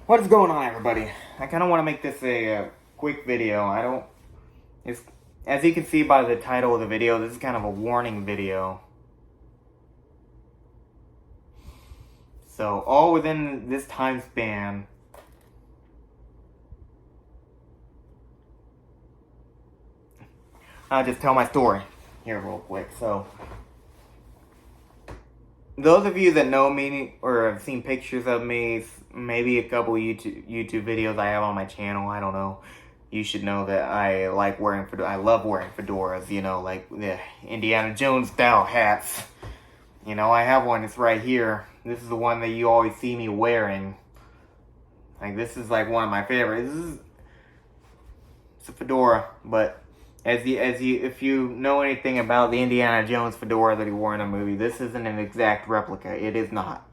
What is going on, everybody? I kind of want to make this a quick video. It's, as you can see by the title of the video, this is kind of a warning video. So, all within this time span, I'll just tell my story here real quick. So, those of you that know me or have seen pictures of me, maybe a couple YouTube videos I have on my channel, I don't know. You should know that I love wearing fedoras, like the Indiana Jones style hats. I have one, it's right here. This is the one that you always see me wearing. Like, this is like one of my favorites. It's a fedora, but if you know anything about the Indiana Jones fedora that he wore in the movie, this isn't an exact replica. It is not.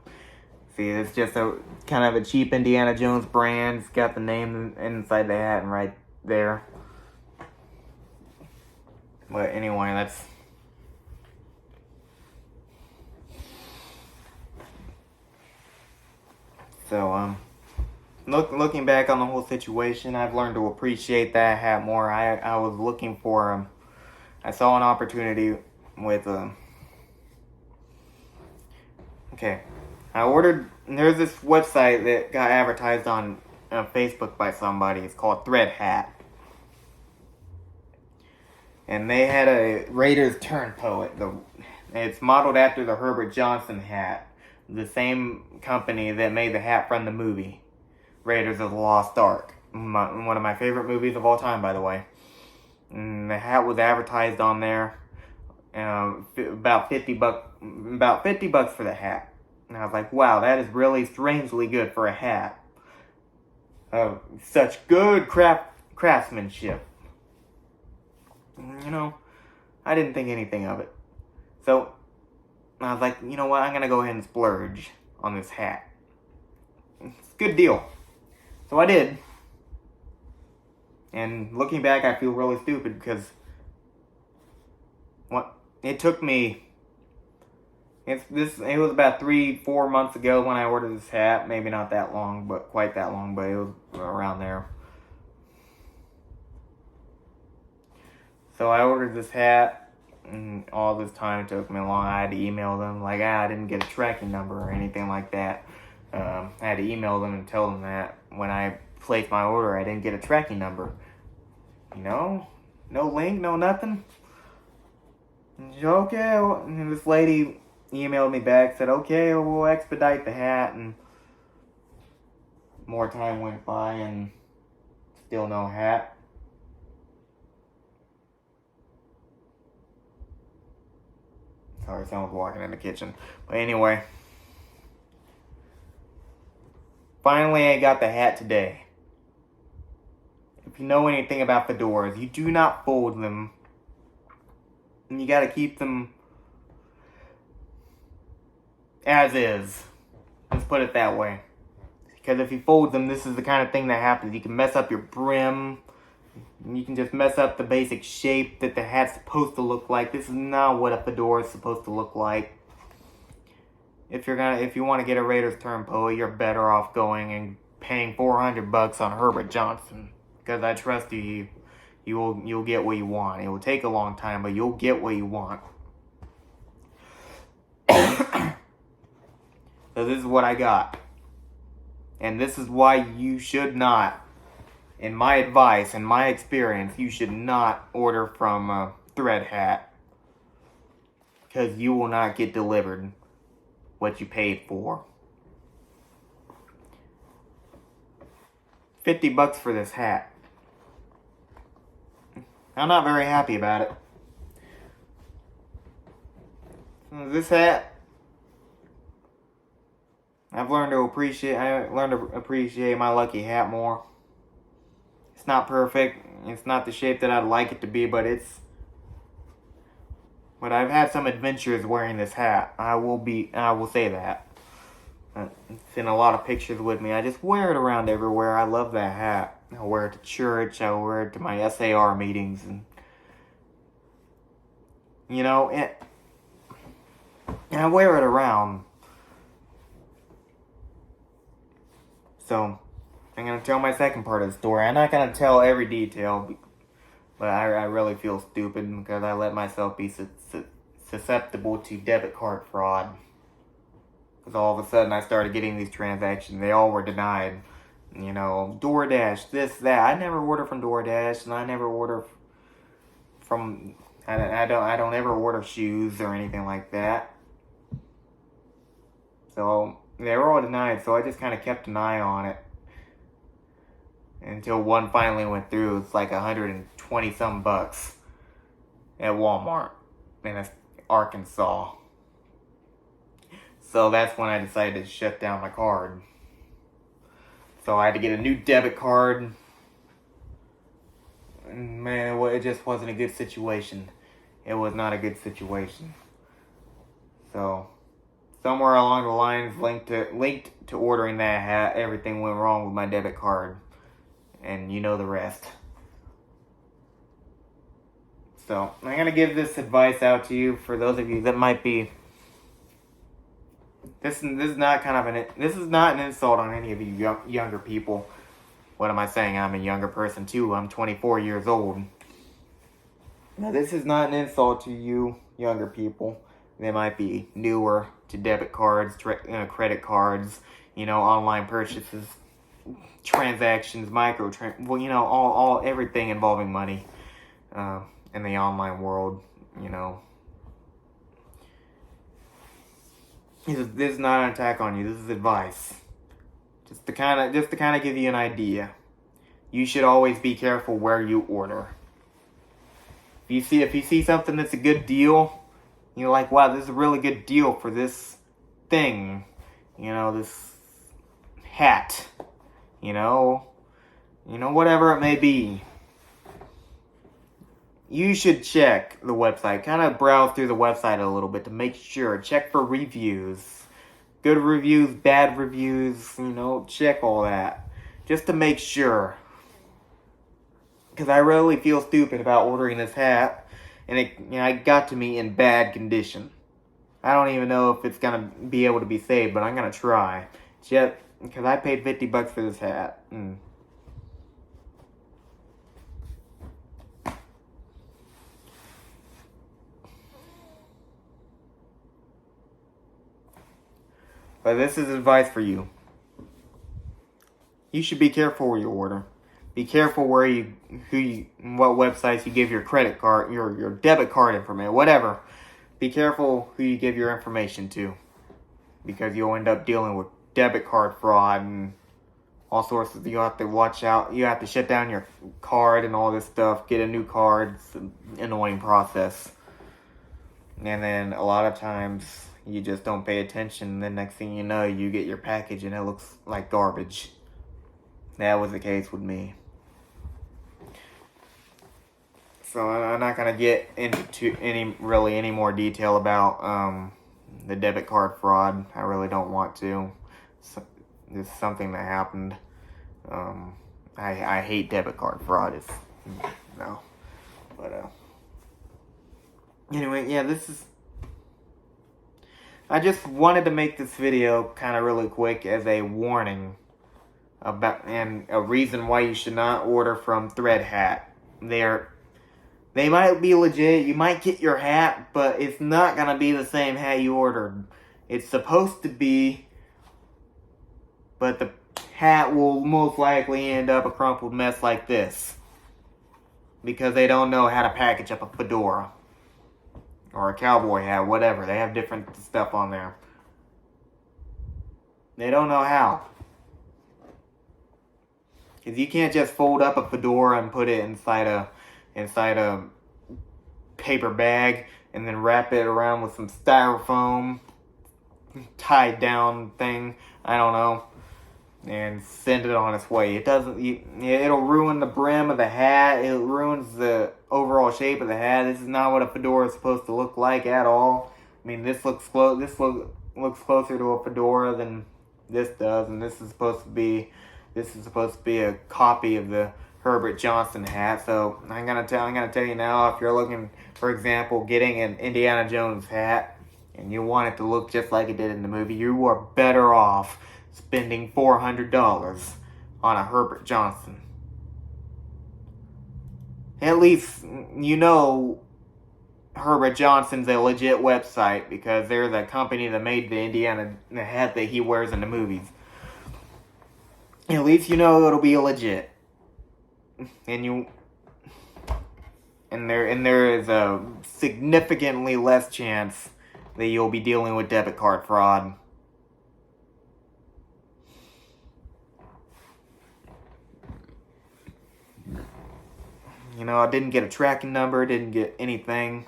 See, it's just a kind of a cheap Indiana Jones brand. It's got the name inside the hat and right there. But anyway, that's... So, looking back on the whole situation, I've learned to appreciate that hat more. I was looking for I saw an opportunity with okay. There's this website that got advertised on Facebook by somebody. It's called Threadhat. And they had a Raiders Turnpoet. It's modeled after the Herbert Johnson hat. The same company that made the hat from the movie Raiders of the Lost Ark. One of my favorite movies of all time, by the way. And the hat was advertised on there. About $50 for the hat. And I was like, wow, that is really strangely good for a hat. Such good craftsmanship. I didn't think anything of it. So, I was like, you know what, I'm going to go ahead and splurge on this hat. It's a good deal. So I did. And looking back, I feel really stupid because it took me... It was about 3-4 months ago when I ordered this hat. Maybe not that long, but quite that long, but it was around there. So I ordered this hat, and all this time it took me long. I had to email them, like, I didn't get a tracking number or anything like that. I had to email them and tell them that when I placed my order, I didn't get a tracking number. No link, no nothing. Okay, and this lady emailed me back, said, okay, we'll expedite the hat, and more time went by, and still no hat. Sorry, someone's walking in the kitchen. But anyway, finally I got the hat today. If you know anything about fedoras, you do not fold them. And you gotta keep them as is. Let's put it that way. Because if you fold them, this is the kind of thing that happens. You can mess up your brim. You can just mess up the basic shape that the hat's supposed to look like. This is not what a fedora is supposed to look like. If you want to get a Raiders Turnpoet, you're better off going and paying $400 on Herbert Johnson. Because I trust you, you'll get what you want. It will take a long time, but you'll get what you want. So this is what I got. And this is why you should not, in my advice, in my experience, you should not order from Threadhat. Because you will not get delivered what you paid for. $50 for this hat. I'm not very happy about it. This hat, I learned to appreciate my lucky hat more. It's not perfect. It's not the shape that I'd like it to be, but I've had some adventures wearing this hat. I will say that. It's in a lot of pictures with me. I just wear it around everywhere. I love that hat. I wear it to church. I wear it to my SAR meetings, and I wear it around. So I'm gonna tell my second part of the story. I'm not gonna tell every detail, but I really feel stupid because I let myself be susceptible to debit card fraud. Because all of a sudden I started getting these transactions. They all were denied. You know, DoorDash, this, that. I never order from DoorDash, and I never order from. I don't ever order shoes or anything like that. So they were all denied. So I just kind of kept an eye on it until one finally went through. It's like 120 some bucks at Walmart in Arkansas. So that's when I decided to shut down my card. So I had to get a new debit card. And man, it just wasn't a good situation. It was not a good situation. So somewhere along the lines, linked to ordering that hat, everything went wrong with my debit card. And you know the rest. So I'm gonna give this advice out to you for those of you that might be. This is not an insult on any of you younger people. What am I saying? I'm a younger person too. I'm 24 years old. Now this is not an insult to you younger people. They might be newer to debit cards, credit cards, online purchases, transactions, all everything involving money in the online world. This is not an attack on you. This is advice. Just to kind of give you an idea. You should always be careful where you order. If you see something that's a good deal, you're like, wow, this is a really good deal for this thing. This hat. Whatever it may be. You should check the website. Kind of browse through the website a little bit to make sure. Check for reviews. Good reviews, bad reviews, check all that. Just to make sure. Because I really feel stupid about ordering this hat. And it got to me in bad condition. I don't even know if it's going to be able to be saved, but I'm going to try. Because I paid $50 for this hat. But this is advice for you. You should be careful where you order. Be careful what websites you give your credit card, your debit card information, whatever. Be careful who you give your information to. Because you'll end up dealing with debit card fraud and all sorts of, you have to watch out. You have to shut down your card and all this stuff. Get a new card. It's an annoying process. And then a lot of times you just don't pay attention. The next thing you know, you get your package and it looks like garbage. That was the case with me. So I'm not going to get into any more detail about the debit card fraud. I really don't want to. It's something that happened. I hate debit card fraud. Anyway, yeah, I just wanted to make this video kind of really quick as a warning about and a reason why you should not order from Threadhat. They might be legit. You might get your hat, but it's not gonna be the same hat you ordered. It's supposed to be, but the hat will most likely end up a crumpled mess like this because they don't know how to package up a fedora. Or a cowboy hat, whatever. They have different stuff on there. They don't know how. Because you can't just fold up a fedora and put it inside a paper bag and then wrap it around with some styrofoam tied down thing. I don't know. And send it on its way. It'll ruin the brim of the hat. It ruins the overall shape of the hat. This is not what a fedora is supposed to look like at all. I mean, this looks closer to a fedora than this does, and this is supposed to be a copy of the Herbert Johnson hat. So I'm gonna tell you now, if you're looking, for example, getting an Indiana Jones hat and you want it to look just like it did in the movie, you are better off spending $400 on a Herbert Johnson. At least, you know, Herbert Johnson's a legit website because they're the company that made the Indiana hat that he wears in the movies. At least you know it'll be legit. And there is a significantly less chance that you'll be dealing with debit card fraud. You know, I didn't get a tracking number, didn't get anything.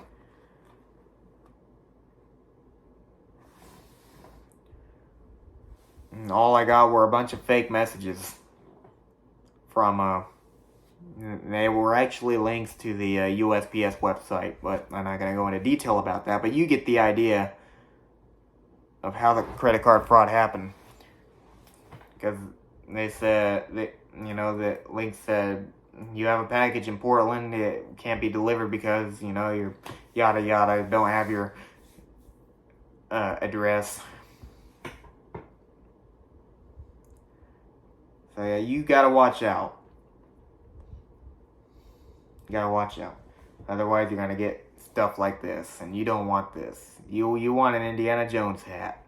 And all I got were a bunch of fake messages from, they were actually links to the USPS website, but I'm not going to go into detail about that. But you get the idea of how the credit card fraud happened. Because they said, the link said, you have a package in Portland, it can't be delivered because, you're yada yada, don't have your address. So yeah, you gotta watch out. You gotta watch out. Otherwise you're gonna get stuff like this, and you don't want this. You want an Indiana Jones hat.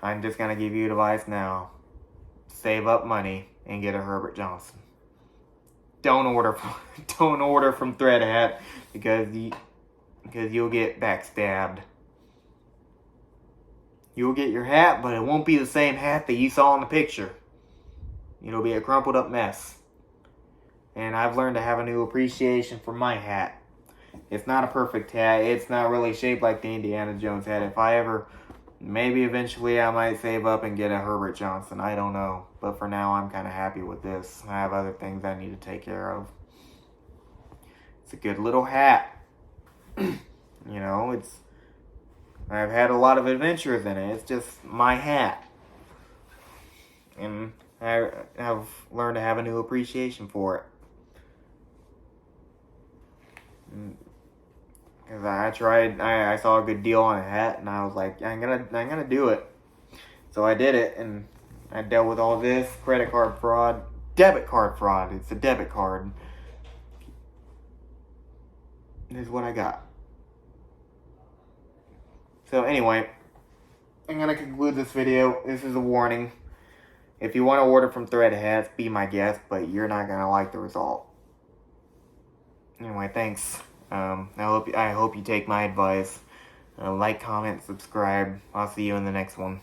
I'm just gonna give you advice now. Save up money and get a Herbert Johnson. Don't order from Threadhat because you'll get backstabbed. You'll get your hat, but it won't be the same hat that you saw in the picture. It'll be a crumpled up mess. And I've learned to have a new appreciation for my hat. It's not a perfect hat. It's not really shaped like the Indiana Jones hat. If I ever, maybe eventually I might save up and get a Herbert Johnson. I don't know. But for now, I'm kind of happy with this. I have other things I need to take care of. It's a good little hat. I've had a lot of adventures in it. It's just my hat. And I've learned to have a new appreciation for it. Because I saw a good deal on a hat, and I was like, I'm gonna do it. So I did it, and I dealt with all this credit card fraud, debit card fraud. It's a debit card. This is what I got. So anyway, I'm gonna conclude this video. This is a warning. If you want to order from Threadhat, be my guest, but you're not gonna like the result. Anyway, thanks. I hope you take my advice. Like, comment, subscribe. I'll see you in the next one.